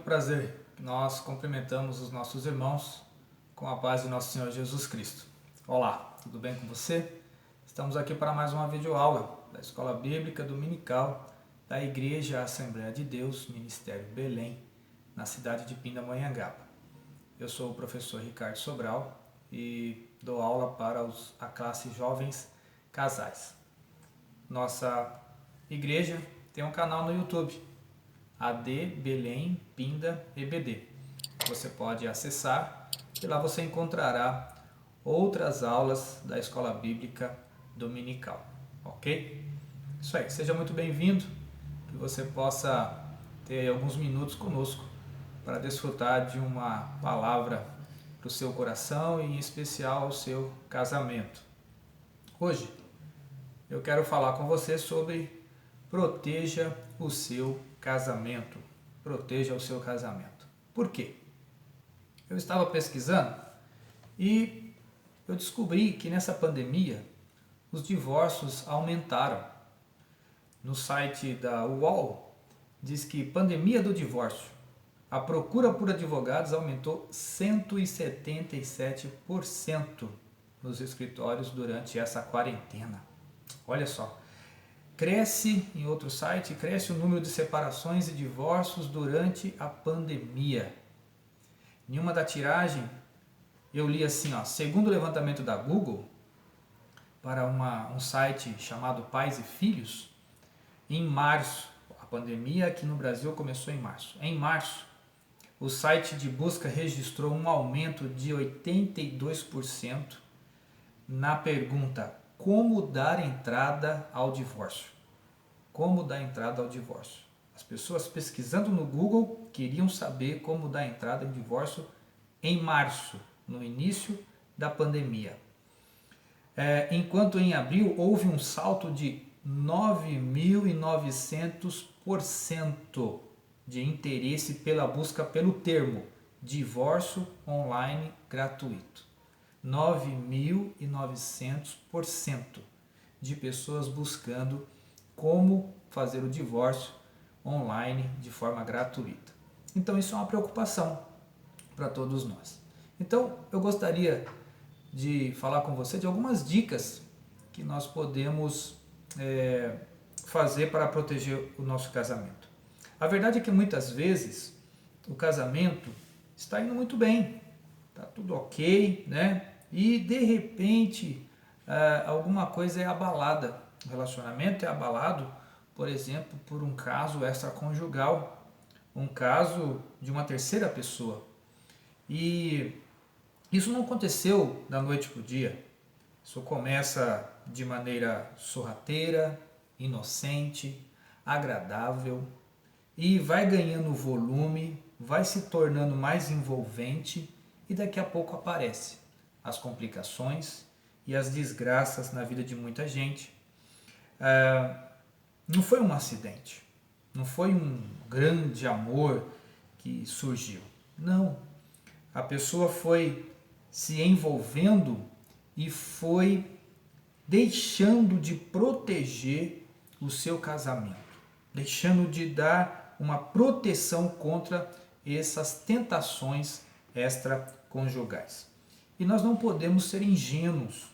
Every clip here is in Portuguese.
prazer que nós cumprimentamos os nossos irmãos com a paz de nosso Senhor Jesus Cristo. Olá, tudo bem com você? Estamos aqui para mais uma videoaula da Escola Bíblica Dominical da Igreja Assembleia de Deus, Ministério Belém, na cidade de Pindamonhangaba. Eu sou o professor Ricardo Sobral e dou aula para a classe Jovens Casais. Nossa igreja tem um canal no YouTube, AD Belém Pinda EBD. Você pode acessar e lá você encontrará outras aulas da Escola Bíblica Dominical, ok? Isso aí, seja muito bem-vindo, que você possa ter alguns minutos conosco para desfrutar de uma palavra para o seu coração e em especial ao seu casamento. Hoje eu quero falar com você sobre proteja o seu casamento. Proteja o seu casamento. Por quê? Eu estava pesquisando e eu descobri que nessa pandemia os divórcios aumentaram. No site da UOL diz que pandemia do divórcio. A procura por advogados aumentou 177% nos escritórios durante essa quarentena. Olha só. Cresce, em outro site, cresce o número de separações e divórcios durante a pandemia. Em uma da tiragem, eu li assim, segundo o levantamento da Google, para um site chamado Pais e Filhos, em março, a pandemia aqui no Brasil começou em março. Em março, o site de busca registrou um aumento de 82% na pergunta: como dar entrada ao divórcio? Como dar entrada ao divórcio? As pessoas pesquisando no Google queriam saber como dar entrada em divórcio em março, no início da pandemia. Enquanto em abril houve um salto de 9.900% de interesse pela busca pelo termo divórcio online gratuito. 9.900% de pessoas buscando como fazer o divórcio online de forma gratuita. Então isso é uma preocupação para todos nós. Então eu gostaria de falar com você de algumas dicas que nós podemos fazer para proteger o nosso casamento. A verdade é que muitas vezes o casamento está indo muito bem, está tudo ok, né? E de repente alguma coisa é abalada. O relacionamento é abalado, por exemplo, por um caso extraconjugal, um caso de uma terceira pessoa. E isso não aconteceu da noite para o dia. Isso começa de maneira sorrateira, inocente, agradável e vai ganhando volume, vai se tornando mais envolvente e daqui a pouco aparece as complicações e as desgraças na vida de muita gente. Não foi um acidente, não foi um grande amor que surgiu. Não, a pessoa foi se envolvendo e foi deixando de proteger o seu casamento, deixando de dar uma proteção contra essas tentações extraconjugais. E nós não podemos ser ingênuos,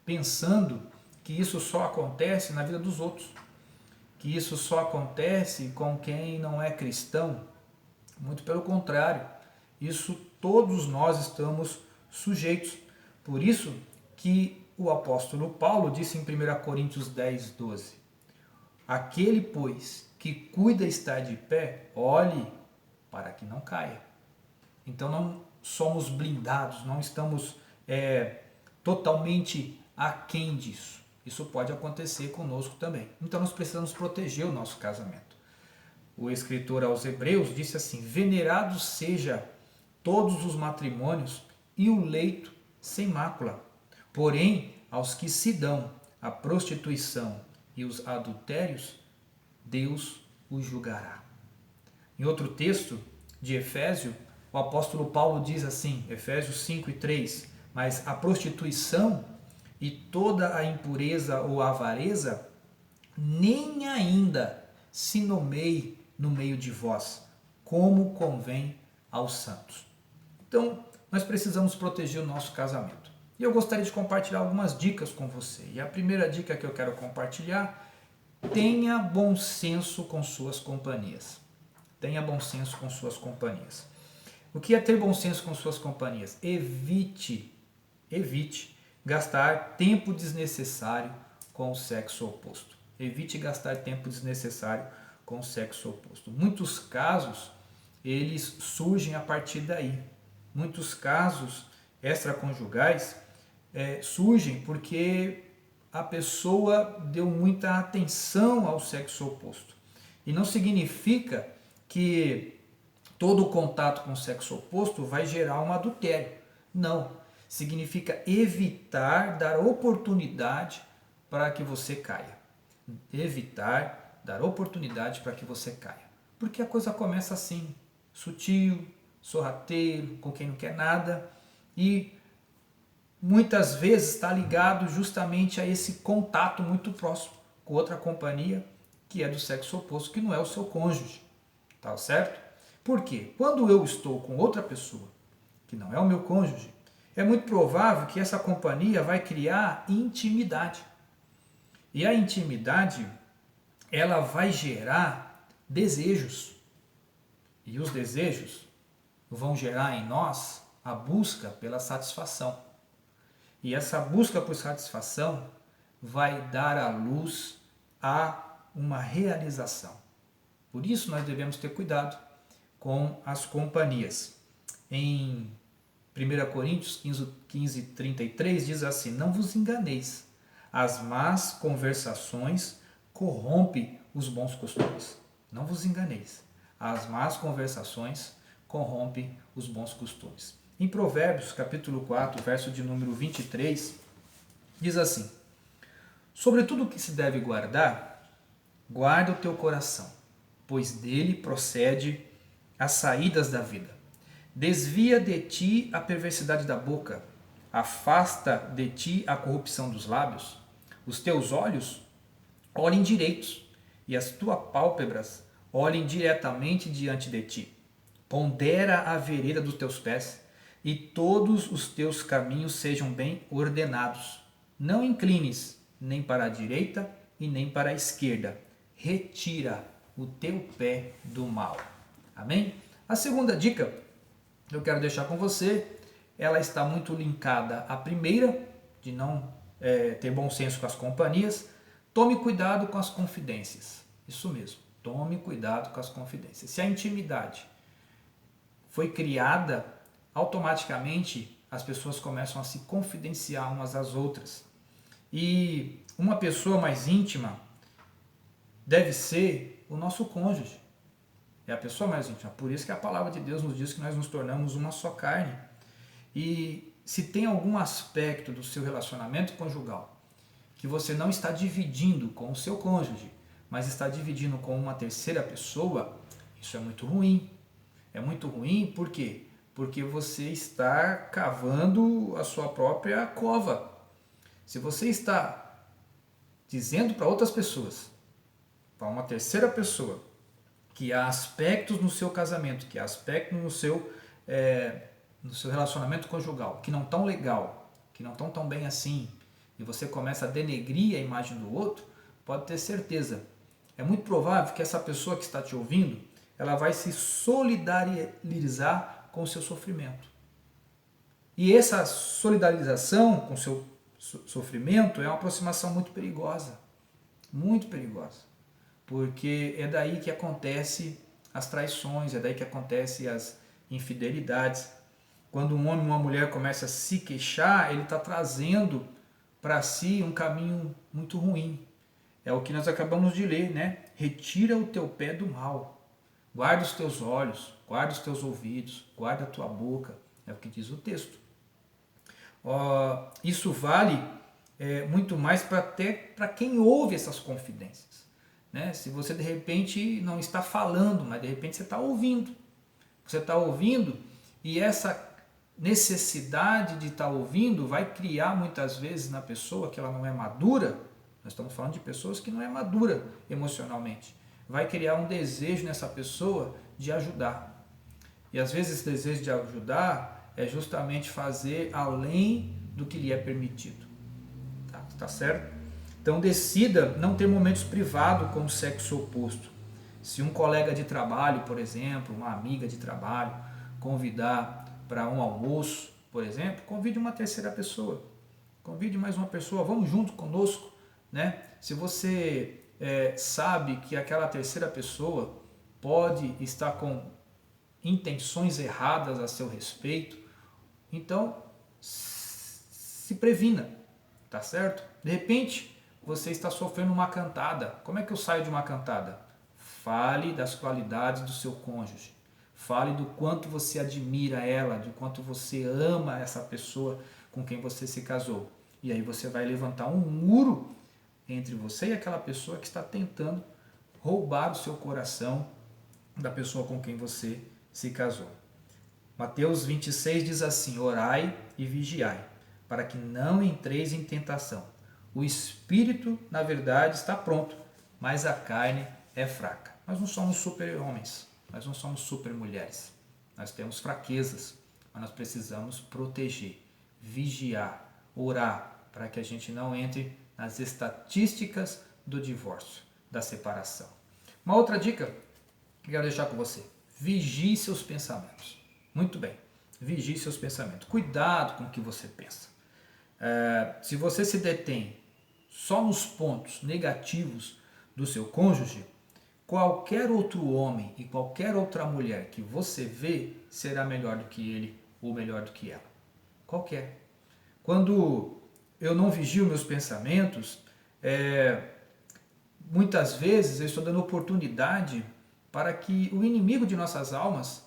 pensando que isso só acontece na vida dos outros, que isso só acontece com quem não é cristão. Muito pelo contrário, isso todos nós estamos sujeitos. Por isso que o apóstolo Paulo disse em 1 Coríntios 10, 12: aquele, pois, que cuida estar de pé, olhe para que não caia. Então não somos blindados, não estamos totalmente aquém disso. Isso pode acontecer conosco também. Então nós precisamos proteger o nosso casamento. O escritor aos Hebreus disse assim: venerados seja todos os matrimônios e o leito sem mácula. Porém, aos que se dão a prostituição e os adultérios, Deus os julgará. Em outro texto de Efésios, o apóstolo Paulo diz assim, Efésios 5:3, mas a prostituição e toda a impureza ou avareza nem ainda se nomeie no meio de vós, como convém aos santos. Então, nós precisamos proteger o nosso casamento. E eu gostaria de compartilhar algumas dicas com você. E a primeira dica que eu quero compartilhar: tenha bom senso com suas companhias. Tenha bom senso com suas companhias. O que é ter bom senso com suas companhias? Evite gastar tempo desnecessário com o sexo oposto. Evite gastar tempo desnecessário com o sexo oposto. Muitos casos, eles surgem a partir daí. Muitos casos extraconjugais surgem porque a pessoa deu muita atenção ao sexo oposto. E não significa que todo contato com o sexo oposto vai gerar um adultério. Não. Significa evitar dar oportunidade para que você caia. Evitar dar oportunidade para que você caia. Porque a coisa começa assim, sutil, sorrateiro, com quem não quer nada, e muitas vezes está ligado justamente a esse contato muito próximo com outra companhia que é do sexo oposto, que não é o seu cônjuge. Tá certo? Por quê? Quando eu estou com outra pessoa que não é o meu cônjuge, é muito provável que essa companhia vai criar intimidade. E a intimidade, ela vai gerar desejos. E os desejos vão gerar em nós a busca pela satisfação. E essa busca por satisfação vai dar à luz a uma realização. Por isso nós devemos ter cuidado com as companhias. Em 1 Coríntios 15:33 diz assim: não vos enganeis, as más conversações corrompem os bons costumes. Não vos enganeis, as más conversações corrompem os bons costumes. Em Provérbios capítulo 4, verso de número 23, diz assim: sobre tudo o que se deve guardar, guarda o teu coração, pois dele procede as saídas da vida. Desvia de ti a perversidade da boca, afasta de ti a corrupção dos lábios. Os teus olhos olhem direitos, e as tuas pálpebras olhem diretamente diante de ti. Pondera a vereda dos teus pés, e todos os teus caminhos sejam bem ordenados. Não inclines nem para a direita e nem para a esquerda. Retira o teu pé do mal. Amém? A segunda dica que eu quero deixar com você, ela está muito linkada à primeira, de não ter bom senso com as companhias. Tome cuidado com as confidências. Isso mesmo, tome cuidado com as confidências. Se a intimidade foi criada, automaticamente as pessoas começam a se confidenciar umas às outras. E uma pessoa mais íntima deve ser o nosso cônjuge. É a pessoa mais íntima. Por isso que a palavra de Deus nos diz que nós nos tornamos uma só carne. E se tem algum aspecto do seu relacionamento conjugal que você não está dividindo com o seu cônjuge, mas está dividindo com uma terceira pessoa, isso é muito ruim. É muito ruim por quê? Porque você está cavando a sua própria cova. Se você está dizendo para outras pessoas, para uma terceira pessoa, que há aspectos no seu casamento, que há aspectos no seu relacionamento conjugal que não estão legal, que não estão tão bem assim, e você começa a denegrir a imagem do outro, pode ter certeza. É muito provável que essa pessoa que está te ouvindo, ela vai se solidarizar com o seu sofrimento. E essa solidarização com o seu sofrimento é uma aproximação muito perigosa. Muito perigosa. Porque é daí que acontecem as traições, é daí que acontecem as infidelidades. Quando um homem ou uma mulher começa a se queixar, ele está trazendo para si um caminho muito ruim. É o que nós acabamos de ler, né? Retira o teu pé do mal. Guarda os teus olhos, guarda os teus ouvidos, guarda a tua boca. É o que diz o texto. Isso vale muito mais até para quem ouve essas confidências. Né? Se você de repente não está falando, mas de repente você está ouvindo. Você está ouvindo e essa necessidade de estar ouvindo vai criar muitas vezes na pessoa que ela não é madura. Nós estamos falando de pessoas que não é madura emocionalmente. Vai criar um desejo nessa pessoa de ajudar. E às vezes esse desejo de ajudar é justamente fazer além do que lhe é permitido. Tá certo? Então decida não ter momentos privados com o sexo oposto. Se um colega de trabalho, por exemplo, uma amiga de trabalho, convidar para um almoço, por exemplo, convide uma terceira pessoa. Convide mais uma pessoa, vamos junto conosco, né? Se você sabe que aquela terceira pessoa pode estar com intenções erradas a seu respeito, então se previna, tá certo? De repente, você está sofrendo uma cantada. Como é que eu saio de uma cantada? Fale das qualidades do seu cônjuge. Fale do quanto você admira ela, do quanto você ama essa pessoa com quem você se casou. E aí você vai levantar um muro entre você e aquela pessoa que está tentando roubar o seu coração da pessoa com quem você se casou. Mateus 26 diz assim: orai e vigiai, para que não entreis em tentação. O espírito, na verdade, está pronto, mas a carne é fraca. Nós não somos super-homens, nós não somos super-mulheres. Nós temos fraquezas, mas nós precisamos proteger, vigiar, orar, para que a gente não entre nas estatísticas do divórcio, da separação. Uma outra dica que eu quero deixar com você: vigie seus pensamentos. Muito bem, vigie seus pensamentos. Cuidado com o que você pensa. Se você se detém só nos pontos negativos do seu cônjuge, qualquer outro homem e qualquer outra mulher que você vê será melhor do que ele ou melhor do que ela. Qualquer. Quando eu não vigio meus pensamentos, muitas vezes eu estou dando oportunidade para que o inimigo de nossas almas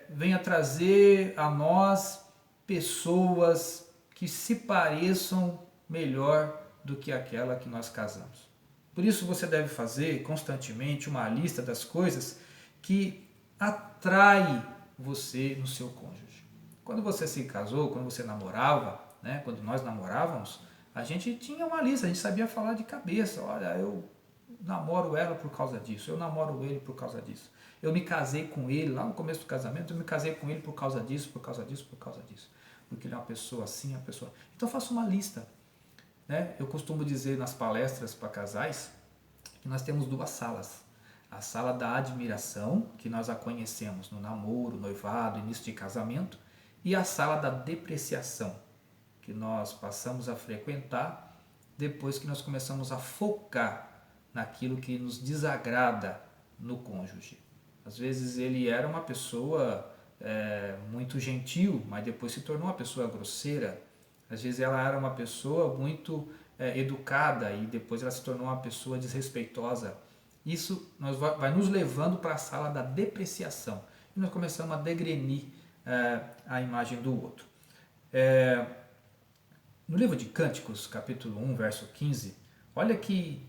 venha trazer a nós pessoas que se pareçam melhor do que aquela que nós casamos. Por isso você deve fazer constantemente uma lista das coisas que atrai você no seu cônjuge. Quando você se casou, quando você namorava, né, quando nós namorávamos, a gente tinha uma lista, a gente sabia falar de cabeça. Olha, eu namoro ela por causa disso, eu namoro ele por causa disso. Eu me casei com ele, lá no começo do casamento, eu me casei com ele por causa disso, por causa disso, por causa disso. Porque ele é uma pessoa assim, uma pessoa... Então faça uma lista. Né? Eu costumo dizer nas palestras para casais que nós temos duas salas. A sala da admiração, que nós a conhecemos no namoro, noivado, início de casamento, e a sala da depreciação, que nós passamos a frequentar depois que nós começamos a focar naquilo que nos desagrada no cônjuge. Às vezes ele era uma pessoa muito gentil, mas depois se tornou uma pessoa grosseira. Às vezes ela era uma pessoa muito educada e depois ela se tornou uma pessoa desrespeitosa. Isso vai nos levando para a sala da depreciação. E nós começamos a degrenir a imagem do outro. No livro de Cânticos, capítulo 1, verso 15, olha que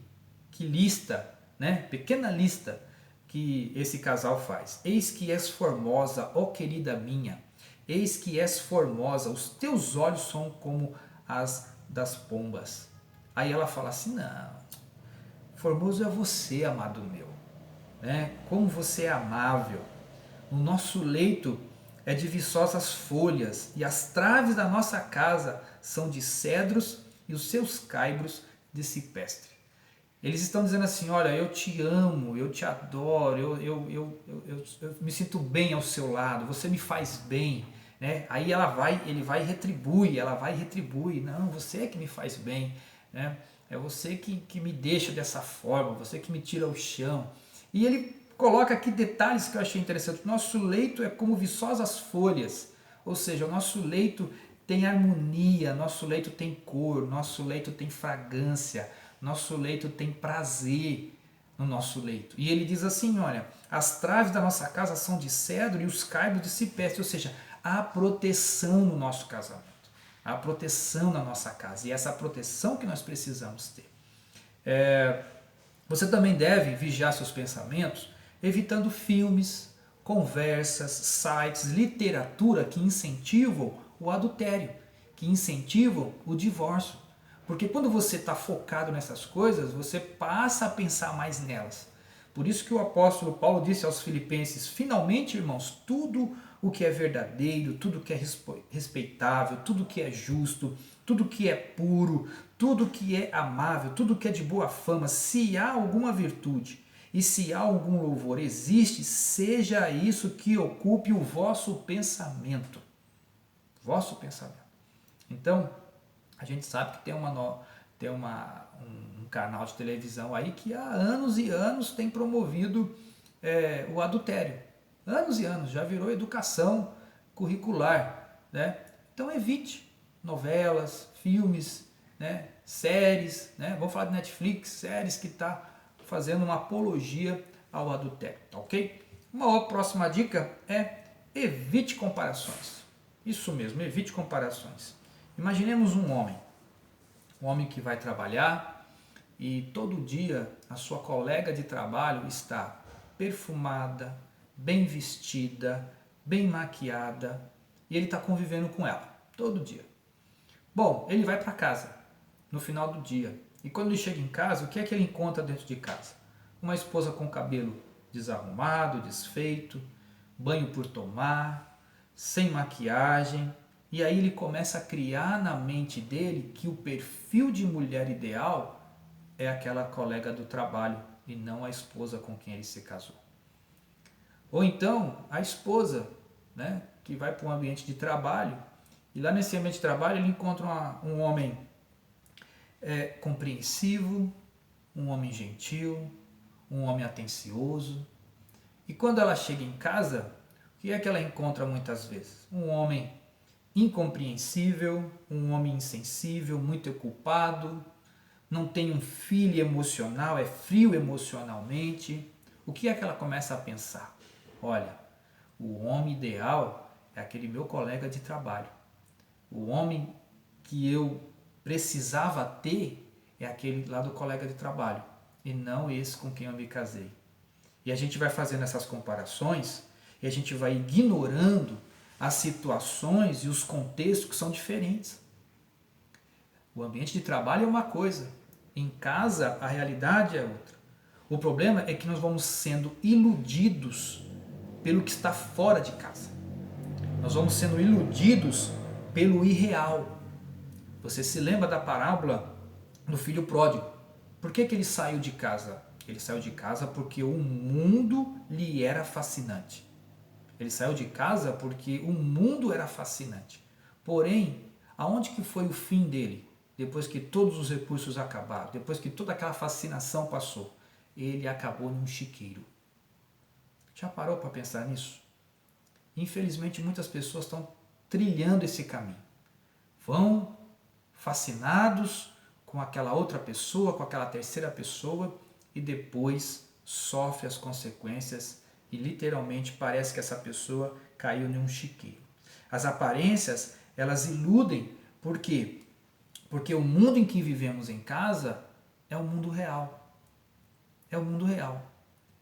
lista, né? Pequena lista que esse casal faz. Eis que és formosa, ó querida minha, eis que és formosa, os teus olhos são como as das pombas. Aí ela fala assim: não, formoso é você, amado meu, né? Como você é amável. O nosso leito é de viçosas folhas, e as traves da nossa casa são de cedros, e os seus caibros de ciprestre. Eles estão dizendo assim: olha, eu te amo, eu te adoro, eu me sinto bem ao seu lado, você me faz bem. Né? Aí ele vai e retribui, ela vai e retribui: não, você é que me faz bem, né? É você que me deixa dessa forma, você que me tira o chão. E ele coloca aqui detalhes que eu achei interessante. Nosso leito é como viçosas folhas, ou seja, o nosso leito tem harmonia, nosso leito tem cor, nosso leito tem fragrância, nosso leito tem prazer no nosso leito. E ele diz assim: olha, as traves da nossa casa são de cedro e os caibros de cipreste, ou seja, há proteção no nosso casamento, há proteção na nossa casa, e essa proteção que nós precisamos ter. Você também deve vigiar seus pensamentos, evitando filmes, conversas, sites, literatura que incentivam o adultério, que incentivam o divórcio. Porque quando você está focado nessas coisas, você passa a pensar mais nelas. Por isso que o apóstolo Paulo disse aos filipenses: finalmente, irmãos, tudo o que é verdadeiro, tudo que é respeitável, tudo que é justo, tudo que é puro, tudo que é amável, tudo que é de boa fama, se há alguma virtude e se há algum louvor existe, seja isso que ocupe o vosso pensamento. Vosso pensamento. Então, a gente sabe que tem um canal de televisão aí que há anos e anos tem promovido o adultério. Anos e anos, já virou educação curricular. Né? Então evite novelas, filmes, né? Séries, né? Vamos falar de Netflix, séries que está fazendo uma apologia ao adultério, tá ok? Uma outra próxima dica é evite comparações. Isso mesmo, evite comparações. Imaginemos um homem que vai trabalhar e todo dia a sua colega de trabalho está perfumada, bem vestida, bem maquiada e ele está convivendo com ela todo dia. Bom, ele vai para casa no final do dia e quando ele chega em casa, o que é que ele encontra dentro de casa? Uma esposa com cabelo desarrumado, desfeito, banho por tomar, sem maquiagem. E aí ele começa a criar na mente dele que o perfil de mulher ideal é aquela colega do trabalho e não a esposa com quem ele se casou. Ou então a esposa, né, que vai para um ambiente de trabalho e lá nesse ambiente de trabalho ele encontra um homem compreensivo, um homem gentil, um homem atencioso. E quando ela chega em casa, o que é que ela encontra muitas vezes? Um homem incompreensível, um homem insensível, muito ocupado, não tem um feeling emocional, é frio emocionalmente. O que é que ela começa a pensar? Olha, o homem ideal é aquele meu colega de trabalho. O homem que eu precisava ter é aquele lá do colega de trabalho e não esse com quem eu me casei. E a gente vai fazendo essas comparações e a gente vai ignorando as situações e os contextos que são diferentes. O ambiente de trabalho é uma coisa, em casa a realidade é outra. O problema é que nós vamos sendo iludidos pelo que está fora de casa. Nós vamos sendo iludidos pelo irreal. Você se lembra da parábola do filho pródigo? Por que ele saiu de casa? Ele saiu de casa porque o mundo lhe era fascinante. Ele saiu de casa porque o mundo era fascinante. Porém, aonde que foi o fim dele? Depois que todos os recursos acabaram, depois que toda aquela fascinação passou, ele acabou num chiqueiro. Já parou para pensar nisso? Infelizmente, muitas pessoas estão trilhando esse caminho. Vão fascinados com aquela outra pessoa, com aquela terceira pessoa e depois sofre as consequências e literalmente parece que essa pessoa caiu em um chiqueiro. As aparências, elas iludem, por quê? Porque o mundo em que vivemos em casa é o mundo real. É o mundo real.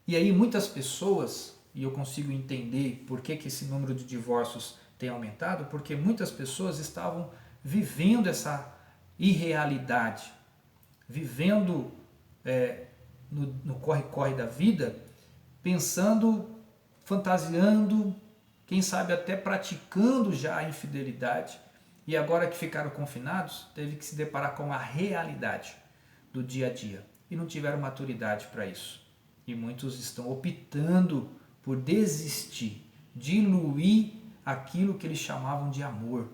E aí muitas pessoas, e eu consigo entender por que esse número de divórcios tem aumentado, porque muitas pessoas estavam vivendo essa irrealidade, vivendo no corre-corre da vida, pensando, fantasiando, quem sabe até praticando já a infidelidade. E agora que ficaram confinados, teve que se deparar com a realidade do dia a dia. E não tiveram maturidade para isso. E muitos estão optando por desistir, diluir aquilo que eles chamavam de amor.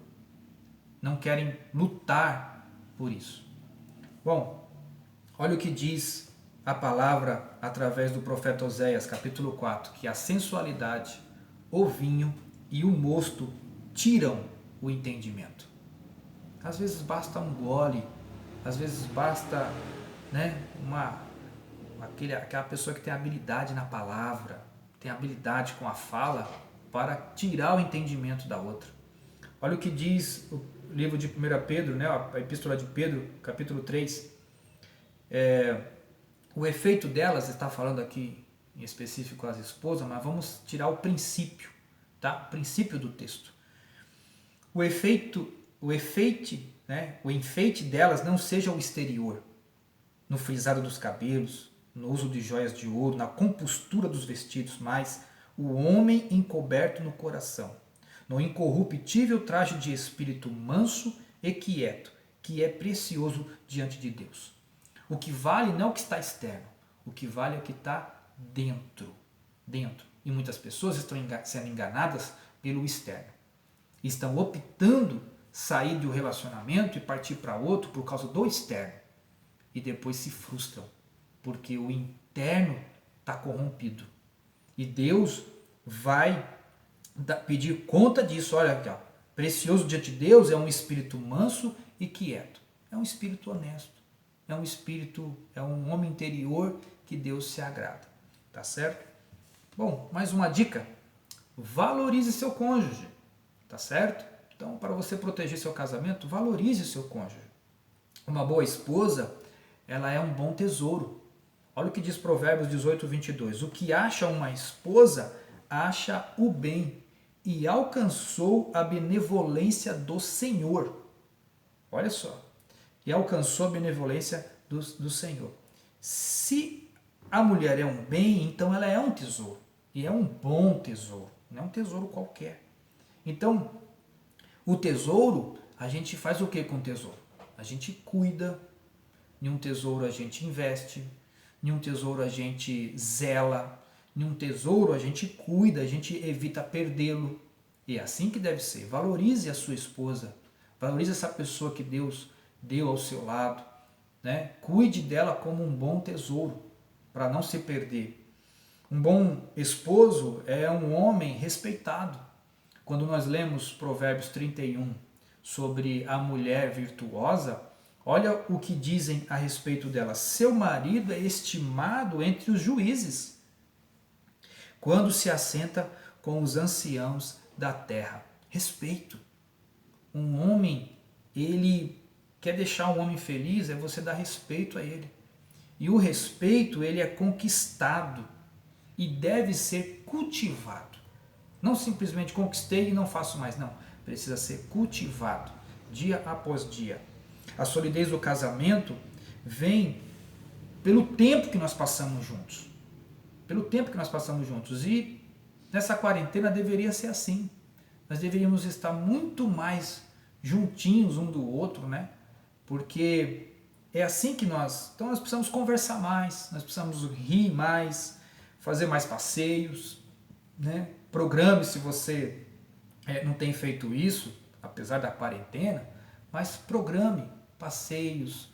Não querem lutar por isso. Bom, olha o que diz a palavra através do profeta Oséias, capítulo 4, que a sensualidade, o vinho e o mosto tiram o entendimento. Às vezes basta um gole, às vezes basta aquela pessoa que tem habilidade na palavra, tem habilidade com a fala para tirar o entendimento da outra. Olha o que diz o livro de 1 Pedro, a epístola de Pedro, capítulo 3. O efeito delas, está falando aqui em específico as esposas, mas vamos tirar o princípio, tá? O princípio do texto. O enfeite delas não seja o exterior, no frisado dos cabelos, no uso de joias de ouro, na compostura dos vestidos, mas o homem encoberto no coração, no incorruptível traje de espírito manso e quieto, que é precioso diante de Deus. O que vale não é o que está externo, o que vale é o que está dentro. E muitas pessoas estão sendo enganadas pelo externo. Estão optando sair de um relacionamento e partir para outro por causa do externo. E depois se frustram, porque o interno está corrompido. E Deus vai pedir conta disso. Olha aqui, ó, precioso diante de Deus é um espírito manso e quieto. É um espírito honesto. É um homem interior que Deus se agrada. Tá certo? Bom, mais uma dica. Valorize seu cônjuge. Tá certo? Então, para você proteger seu casamento, valorize seu cônjuge. Uma boa esposa, ela é um bom tesouro. Olha o que diz Provérbios 18, 22. O que acha uma esposa, acha o bem e alcançou a benevolência do Senhor. Olha só. E alcançou a benevolência do Senhor. Se a mulher é um bem, então ela é um tesouro. E é um bom tesouro. Não é um tesouro qualquer. Então, o tesouro, a gente faz o que com o tesouro? A gente cuida. Em um tesouro a gente investe. Em um tesouro a gente zela. Em um tesouro a gente cuida, a gente evita perdê-lo. E é assim que deve ser. Valorize a sua esposa. Valorize essa pessoa que Deus deu ao seu lado. Né? Cuide dela como um bom tesouro, para não se perder. Um bom esposo é um homem respeitado. Quando nós lemos Provérbios 31 sobre a mulher virtuosa, olha o que dizem a respeito dela. Seu marido é estimado entre os juízes, quando se assenta com os anciãos da terra. Respeito. Um homem, ele quer deixar um homem feliz, é você dar respeito a ele. E o respeito, ele é conquistado e deve ser cultivado. Não simplesmente conquistei e não faço mais, não. Precisa ser cultivado, dia após dia. A solidez do casamento vem pelo tempo que nós passamos juntos. Pelo tempo que nós passamos juntos. E nessa quarentena deveria ser assim. Nós deveríamos estar muito mais juntinhos um do outro, né? Porque é assim que então nós precisamos conversar mais, nós precisamos rir mais, fazer mais passeios, né? Programe se você não tem feito isso, apesar da quarentena, mas programe passeios,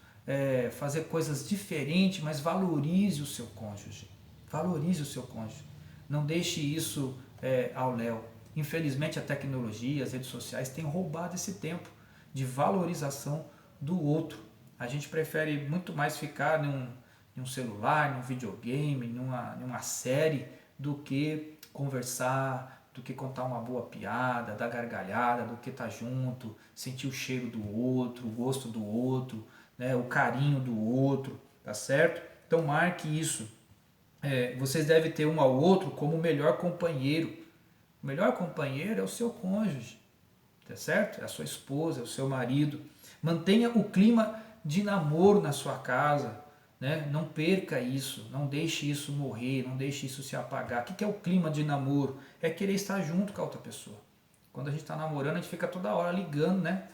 fazer coisas diferentes, mas valorize o seu cônjuge. Valorize o seu cônjuge. Não deixe isso ao léu. Infelizmente a tecnologia, as redes sociais têm roubado esse tempo de valorização do outro. A gente prefere muito mais ficar num celular, num videogame, numa série, do que conversar, do que contar uma boa piada, dar gargalhada, do que estar junto, sentir o cheiro do outro, o gosto do outro, né, o carinho do outro, tá certo? Então marque isso. Vocês devem ter um ao outro como o melhor companheiro. O melhor companheiro é o seu cônjuge, tá certo? É a sua esposa, é o seu marido. Mantenha o clima de namoro na sua casa, né? Não perca isso, não deixe isso morrer, não deixe isso se apagar. O que é o clima de namoro? É querer estar junto com a outra pessoa. Quando a gente está namorando, a gente fica toda hora ligando, né?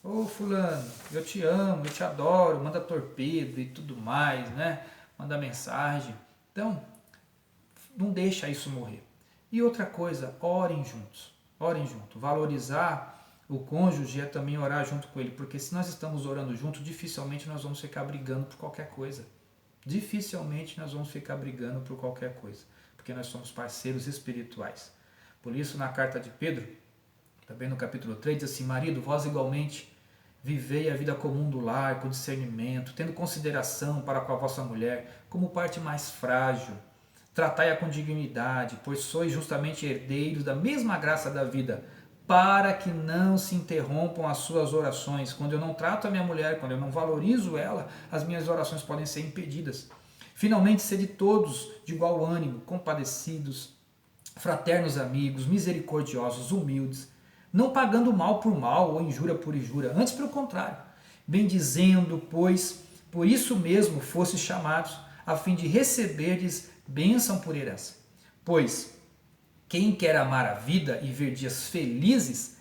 Ô fulano, eu te amo, eu te adoro, manda torpedo e tudo mais, né? Manda mensagem. Então, não deixa isso morrer. E outra coisa, orem juntos. Orem junto. Valorizar o cônjuge é também orar junto com ele, porque se nós estamos orando junto, dificilmente nós vamos ficar brigando por qualquer coisa. Dificilmente nós vamos ficar brigando por qualquer coisa, porque nós somos parceiros espirituais. Por isso, na carta de Pedro, também no capítulo 3, diz assim: marido, vós igualmente vivei a vida comum do lar, com discernimento, tendo consideração para com a vossa mulher, como parte mais frágil. Tratai-a com dignidade, pois sois justamente herdeiros da mesma graça da vida, para que não se interrompam as suas orações. Quando eu não trato a minha mulher, quando eu não valorizo ela, as minhas orações podem ser impedidas. Finalmente, sede todos de igual ânimo, compadecidos, fraternos amigos, misericordiosos, humildes, não pagando mal por mal ou injúria por injúria, antes pelo contrário, bendizendo, pois por isso mesmo fostes chamados, a fim de receberdes bênção por herança. Pois quem quer amar a vida e ver dias felizes,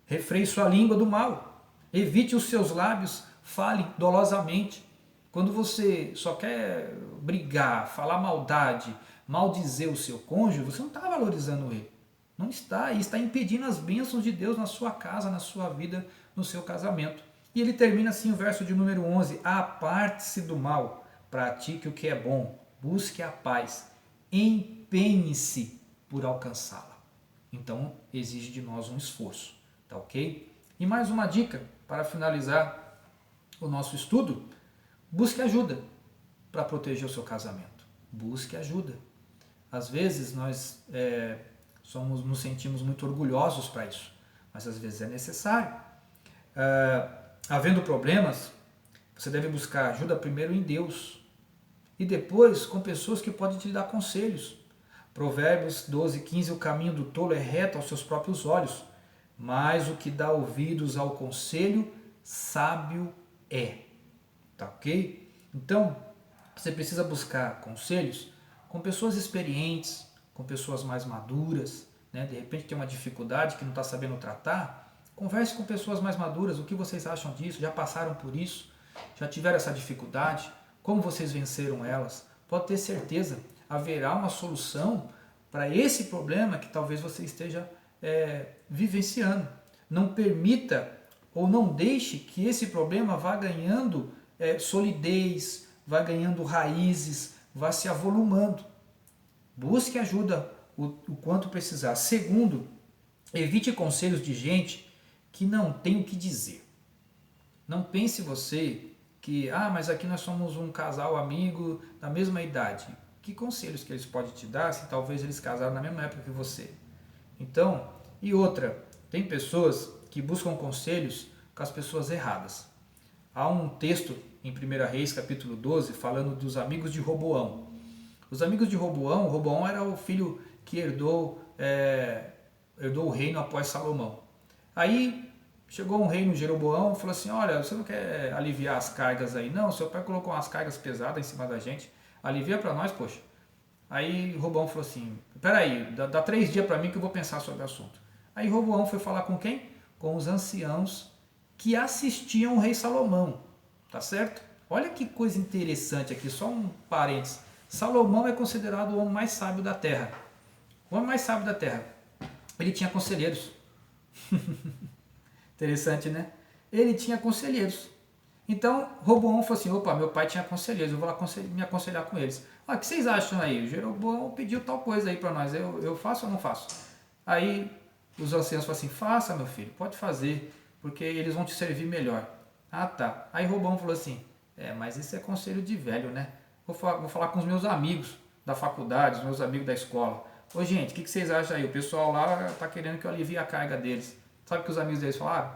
refreie sua língua do mal, evite os seus lábios, fale dolosamente. Quando você só quer brigar, falar maldade, maldizer o seu cônjuge, você não está valorizando ele. Não está, e está impedindo as bênçãos de Deus na sua casa, na sua vida, no seu casamento. E ele termina assim o verso de número 11: aparte-se do mal, pratique o que é bom, busque a paz, empenhe-se por alcançá-la. Então exige de nós um esforço, tá ok? E mais uma dica para finalizar o nosso estudo: busque ajuda para proteger o seu casamento. Busque ajuda. Às vezes nós nos sentimos muito orgulhosos para isso, mas às vezes é necessário. Havendo problemas, você deve buscar ajuda primeiro em Deus e depois com pessoas que podem te dar conselhos. Provérbios 12:15: o caminho do tolo é reto aos seus próprios olhos, mas o que dá ouvidos ao conselho, sábio é. Tá ok? Então, você precisa buscar conselhos com pessoas experientes, com pessoas mais maduras, né? De repente tem uma dificuldade que não está sabendo tratar, converse com pessoas mais maduras. O que vocês acham disso? Já passaram por isso? Já tiveram essa dificuldade? Como vocês venceram elas? Pode ter certeza, haverá uma solução para esse problema que talvez você esteja vivenciando. Não permita ou não deixe que esse problema vá ganhando solidez, vá ganhando raízes, vá se avolumando. Busque ajuda o quanto precisar. Segundo, evite conselhos de gente que não tem o que dizer. Não pense você que, mas aqui nós somos um casal amigo da mesma idade. Que conselhos que eles podem te dar se talvez eles casaram na mesma época que você? Então, e outra, tem pessoas que buscam conselhos com as pessoas erradas. Há um texto em 1 Reis, capítulo 12, falando dos amigos de Roboão. Os amigos de Roboão, Roboão era o filho que herdou o reino após Salomão. Aí chegou um rei no Jeroboão e falou assim: olha, você não quer aliviar as cargas aí? Não, seu pai colocou umas cargas pesadas em cima da gente, alivia para nós, poxa. Aí Roboão falou assim: peraí, dá 3 dias para mim que eu vou pensar sobre o assunto. Aí Roboão foi falar com quem? Com os anciãos que assistiam o rei Salomão, tá certo? Olha que coisa interessante aqui, só um parênteses. Salomão é considerado o homem mais sábio da terra. O homem mais sábio da terra. Ele tinha conselheiros. Interessante, né? Ele tinha conselheiros. Então, Roboão falou assim: opa, meu pai tinha conselheiros, eu vou lá me aconselhar com eles. O que vocês acham aí? O Jeroboão pediu tal coisa aí para nós, eu faço ou não faço? Aí os anciãos falaram assim: faça, meu filho, pode fazer, porque eles vão te servir melhor. Ah, tá. Aí Roboão falou assim: mas isso é conselho de velho, né? Vou falar com os meus amigos da faculdade, os meus amigos da escola. Ô gente, o que vocês acham aí? O pessoal lá tá querendo que eu alivie a carga deles. Sabe o que os amigos deles falaram?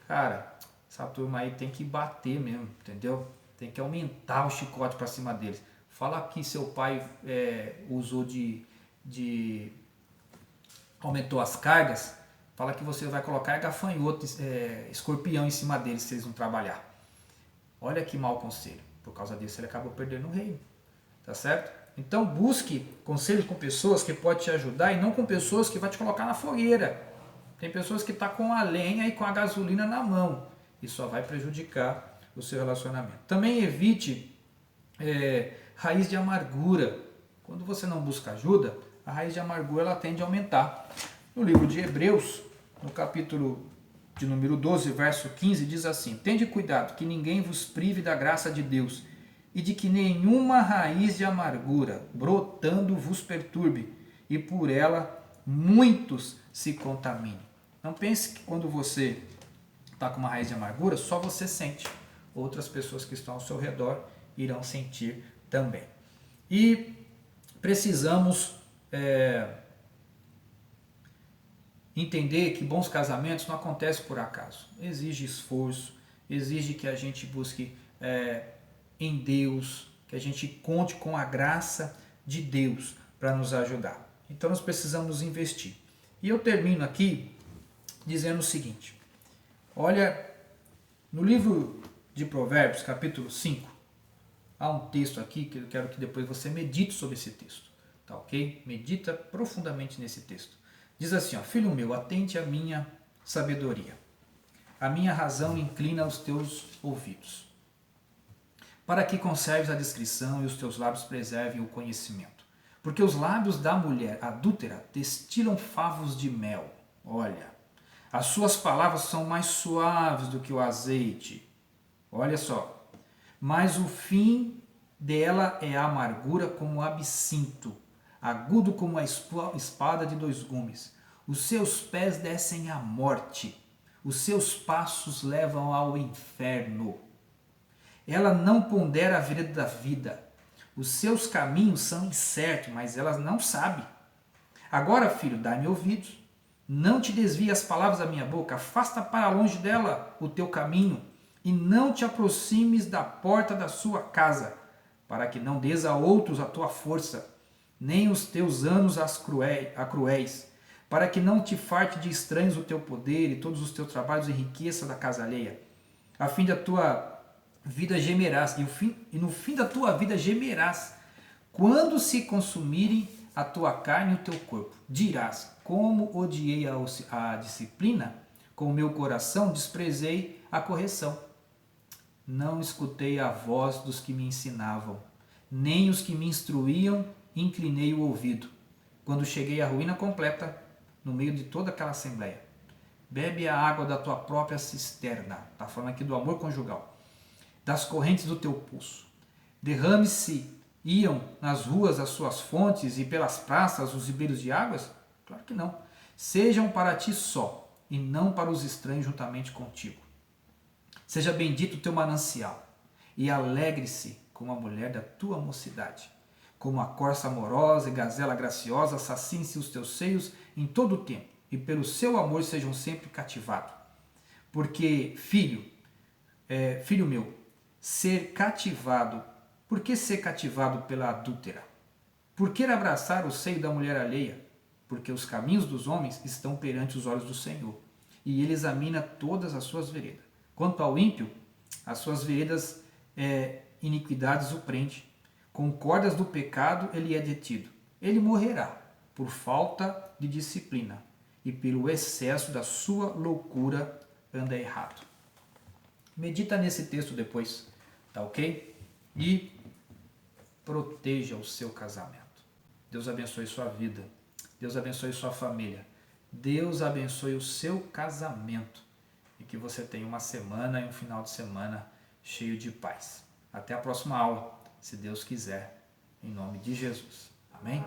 Cara, essa turma aí tem que bater mesmo, entendeu? Tem que aumentar o chicote para cima deles. Fala que seu pai usou aumentou as cargas. Fala que você vai colocar gafanhoto, escorpião em cima deles se eles não trabalhar. Olha que mau conselho. Por causa disso ele acabou perdendo o reino. Tá certo? Então busque conselhos com pessoas que podem te ajudar e não com pessoas que vão te colocar na fogueira. Tem pessoas que estão com a lenha e com a gasolina na mão. E só vai prejudicar o seu relacionamento. Também evite raiz de amargura. Quando você não busca ajuda, a raiz de amargura ela tende a aumentar. No livro de Hebreus, no capítulo de número 12, verso 15, diz assim: tende cuidado que ninguém vos prive da graça de Deus e de que nenhuma raiz de amargura brotando vos perturbe e por ela muitos se contaminem. Não pense que quando você está com uma raiz de amargura, só você sente. Outras pessoas que estão ao seu redor irão sentir também. E precisamos entender que bons casamentos não acontecem por acaso. Exige esforço, exige que a gente busque em Deus, que a gente conte com a graça de Deus para nos ajudar. Então nós precisamos investir. E eu termino aqui dizendo o seguinte: olha, no livro de Provérbios, capítulo 5, Há um texto aqui que eu quero que depois você medite sobre esse texto, tá ok? Medita profundamente nesse texto. Diz assim, ó, filho meu, atente à minha sabedoria. A minha razão inclina os teus ouvidos, para que conserves a discrição e os teus lábios preservem o conhecimento. Porque os lábios da mulher adúltera destilam favos de mel. Olha, as suas palavras são mais suaves do que o azeite. Olha só. Mas o fim dela é a amargura como o absinto, agudo como a espada de dois gumes. Os seus pés descem à morte, os seus passos levam ao inferno. Ela não pondera a vereda da vida. Os seus caminhos são incertos, mas ela não sabe. Agora, filho, dá-me ouvidos. Não te desvie as palavras da minha boca. Afasta para longe dela o teu caminho. E não te aproximes da porta da sua casa, para que não des a outros a tua força, nem os teus anos a cruéis, para que não te farte de estranhos o teu poder e todos os teus trabalhos enriqueça da casa alheia. A fim da tua vida gemerás, e no fim da tua vida gemerás, quando se consumirem a tua carne e o teu corpo. Dirás, como odiei a disciplina, com o meu coração desprezei a correção. Não escutei a voz dos que me ensinavam, nem os que me instruíam inclinei o ouvido. Quando cheguei à ruína completa, no meio de toda aquela assembleia. Bebe a água da tua própria cisterna. Está falando aqui do amor conjugal. Das correntes do teu pulso. Iam nas ruas as suas fontes e pelas praças os ribeiros de águas? Claro que não. Sejam para ti só, e não para os estranhos juntamente contigo. Seja bendito o teu manancial, e alegre-se como a mulher da tua mocidade. Como a corça amorosa e gazela graciosa, saciem-se os teus seios em todo o tempo, e pelo seu amor sejam sempre cativados. Porque, filho meu, por que ser cativado pela adúltera? Por que abraçar o seio da mulher alheia? Porque os caminhos dos homens estão perante os olhos do Senhor, e ele examina todas as suas veredas. Quanto ao ímpio, as suas veredas iniquidades o prende. Com cordas do pecado ele é detido. Ele morrerá por falta de disciplina, e pelo excesso da sua loucura anda errado. Medita nesse texto depois, tá ok? E proteja o seu casamento. Deus abençoe sua vida. Deus abençoe sua família. Deus abençoe o seu casamento. E que você tenha uma semana e um final de semana cheio de paz. Até a próxima aula, se Deus quiser, em nome de Jesus. Amém?